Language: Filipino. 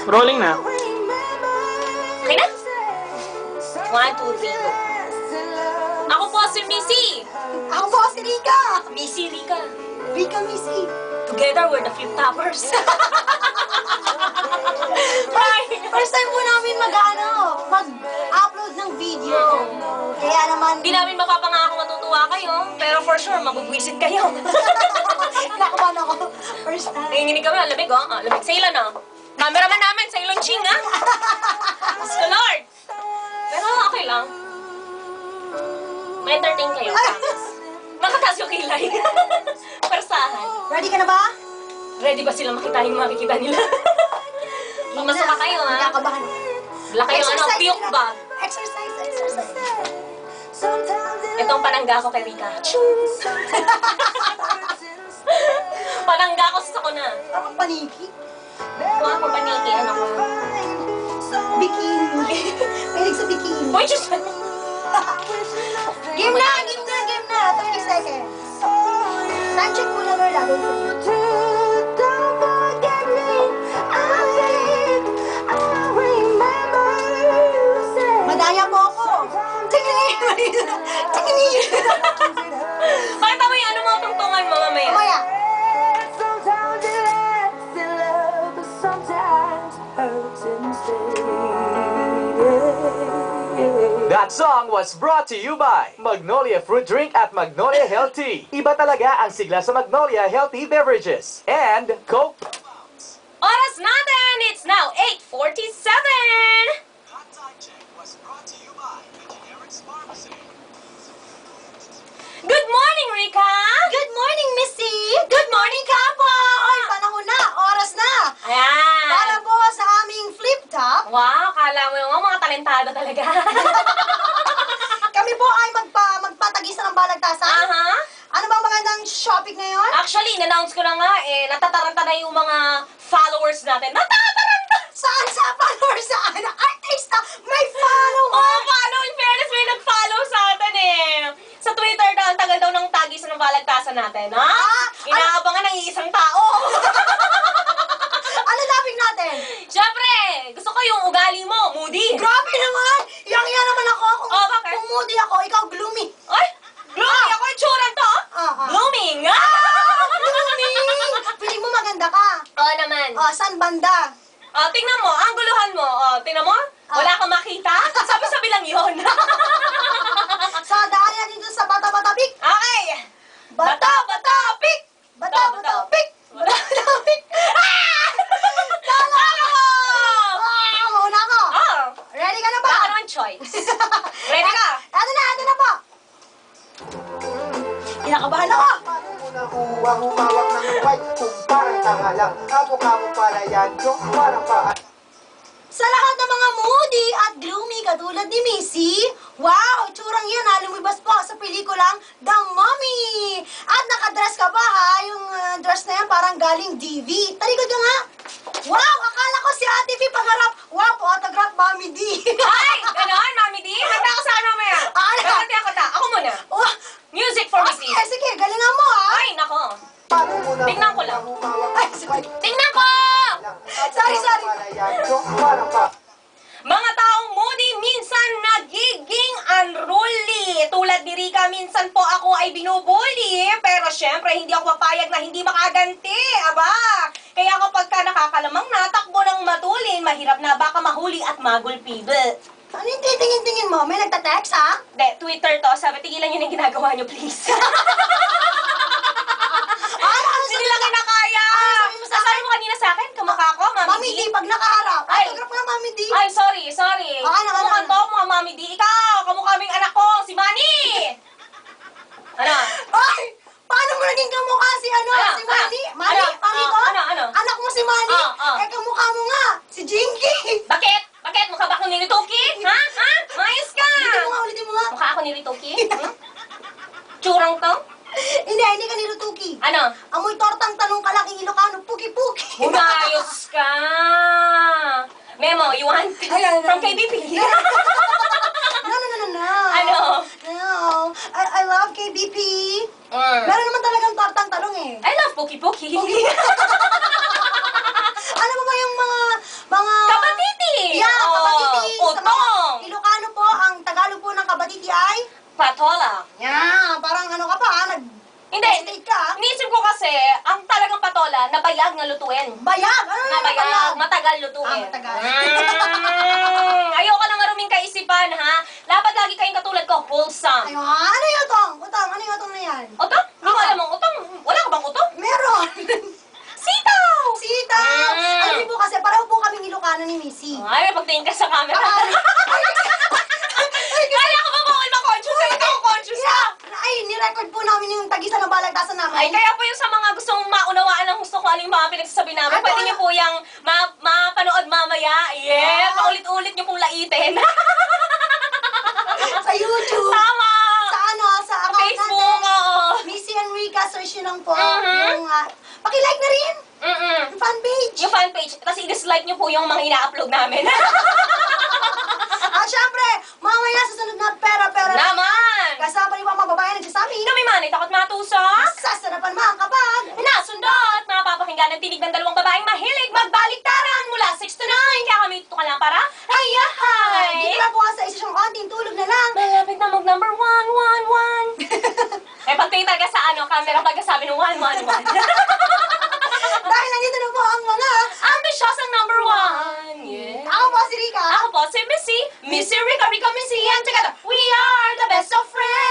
Rolling na. Okay na? 1, 2, 3, go. Ako po si Missy. Ako po si Rika. Missy, Rika. Rika Missy. Together, we're the Flip Toppers. First time po namin mag-upload ng video. Kaya naman, Hindi namin mapapangako matutuwa kayo, pero for sure, mabubwisit kayo. nakaban ako. First time. Nanginginig kami, lamig oh. Lamig sa ilan oh. Cameraman namin, sa ilon ching ah. Gusto Lord. Pero okay lang. May entertain kayo. Makataas yung kilay. Persahan. Ready ka na ba? Ready ba sila makita yung makikita nila? Pumasok pa kayo ha. Nakabahan. Wala kayong ano, Exercise piyok na. bag. Exercise. Itong panangga ko kay Rika. Panangga ko sa na. Parang paniki. Kung ako paniki, ano ko. Bikini. Mahilig sa bikini. Uy, Diyos! Game na! 30 seconds. Time check muna, Lord. Don't forget. Madaya po ako. Tingin! Pakita mo yung ano mga tungtungan mo mamaya. Mamaya. That song was brought to you by Magnolia Fruit Drink at Magnolia Health Tea. Iba talaga ang sigla sa Magnolia Healthy Beverages. And Coke. Oras natin! It's now 8:47! That time check was brought to you by the Generics Pharmacy. Good morning, Rika! Good morning, Missy! Good morning, Kapwa! Ay, panahon na! Oras na! Ayan! Para po sa aming flip top, Wow, kala mo yung mga talentado talaga. kami po ay magpatagisa ng balagtasan. Aha. Ano bang magandang shopping ngayon? Actually, in-announce ko na nga natataranta na yung mga followers natin. Natataranta! Saan sa followers? Saan? Artista! May follow! Oh, follow! In fairness, may nag-follow sa atin Sa Twitter daw, ang tagal daw ng tagis ng balagtasan natin, ha? Inaabangan ng iisang tao. Ano topic natin? Siyempre, gusto ko yung ugali mo, moody. Grabe naman! Yang naman ako. Oh, bakit? Kung moody ako, ikaw gloomy. Ay! Blooming! Ako yung tsuran to! Blooming! Blooming! Piling mo maganda ka. Oo naman. Saan banda? Tingnan mo, ang guluhan mo. Tingnan mo, wala kang makita. Sabi-sabi lang yun. Sa daan yan dito sa Bata-Bata-Pik. Okay. Bata-Bata Pik! Bata-Bata-Pik! Bata-Bata-Pik! Ano mo? Mauna ako. Oh, Ready ka na ba? wala ka naman choice. Ready ka? Ito na po. Kinakabahan ako. Paano mo nakuha humawak ng white kung parang tanga lang? Kamukha mo pala yan, yung parang paan. Sa lahat ng mga moody at gloomy katulad ni Missy, wow, tsurang yan ha, lumibas po sa pelikulang The Mummy. At nakadress ka pa ha, yung dress na yan parang galing DV. Talikod ka nga. Wow, akala ko si Ate V pangharap. Wow, autograph Mami D. Ay, ganon, Mami D. Handa ako sa ano mamaya. Ano? Handa ako ta. Ako muna. Oh, Music for Miss D. sige, galingan mo ha. Ay, nako. Paano mo Tingnan ko lang. humawak Ay, ng sige. white Tingnan ko! Sorry. pala yan, yung parang paan. Mga taong moody, minsan nagiging unruly. Tulad ni Rika, minsan po ako ay binubuli. Pero syempre, hindi ako papayag na hindi makaganti. Aba! Kaya kapag ka nakakalamang natakbo ng matulin, mahirap na baka mahuli at magulpibe. Ano yung titingin-tingin mo? May nagtatext ha? De, Twitter to. Sabi, tigilan nyo na yung ginagawa nyo, please. Hindi nila kinakaya. Ano sabi mo sa akin? Sabi mo kanina sa akin, kamukha ko, Mami Mami D, D. pag nakaharap. Ay. Autograph nga Mami D. Ay, sorry. Ano? Kamukha to, mga Mami D. Ikaw, kamukha mo yung anak ko, si Manny. Ano? Ay! Paano mo naging kamukha si Ano? si Manny? Manny? Ano? Mami ko? Ano? Anak mo si Manny? Oh. Eh, kamukha mo nga, si Jinky! Bakit? Mukha ba akong ni Ritoki? Ha? Mayos ka! Ulitin mo nga. Mukha ako ni Ritoki? Tsurang to? Hindi ka nilutuki. Ano? Amoy tortang tanong ka lang, Ilocano, puki-puki. Umayos ka! Memo, you want? Ay. From KBP? No. Ano? No. I love KBP. Mm. Meron naman talagang tortang talong eh. I love Poki Poki. Ano ba yung mga Patola. Yeah, parang ano ka pa, Hindi. hesitate ka. Iniisip ko kasi, ang talagang patola, nabayag na lutuin. Bayag! Ano na Nabayag, matagal lutuin. matagal. Ayoko nang maruming kaisipan, ha? Dapat lagi kayong katulad ko, wholesome. Ayun, ano yung utong? Utong, ano yung utong na yan? Utong? Hindi ko alam ang utong. Wala ka bang utong? Meron! Sitaw! Sitaw! Alam niyo po kasi, pareho po kaming Ilocano ni Missy. Ay, pagtingin ka sa camera. Ay, Kaya ko ba bawal ma-conscious? Ay, ikaw conscious ka. Ay, nirecord po namin yung tagisa ng balagtasan namin. Ay, kaya po yung sa mga gustong maunawaan ng gusto ko ano yung mga pinagsasabi namin, Ano? pwede niyo po yung mapanood mamaya. Yeah, paulit-ulit niyo pong laitin. Sa YouTube. Tama! Sa ano, sa account Facebook, natin. oo. Missy Enrica, search nyo lang po. Mhm. Yung, paki-like na rin. Mm-mm. Yung fan page. Yung fan page, tapos i-dislike niyo po yung mga ina-upload namin. At syempre, mamaya sa sunod na pera-pera. Naman! Kasama rin mga babae nagsasabi, Inumimanay, takot matusok. sasarapan mga kapag. Nasundot! Mapapakinggan ng tinig ng dalawang babaeng mahilig magbaliktaran mula 6 to 9. Kaya kami ito ka lang para hayahay! Dito na po sa isa siyang konting tulog na lang. Malapit na mag number 111. Eh, pagtingin talaga sa camera pagkasabi ng 111. Dahil nandito na po ang mga... Ambisyosang number 1. Yeah. Ako po si Rika. Ako po si Missy. Missy Rica, Rica, Missy. And together, we are the best of friends.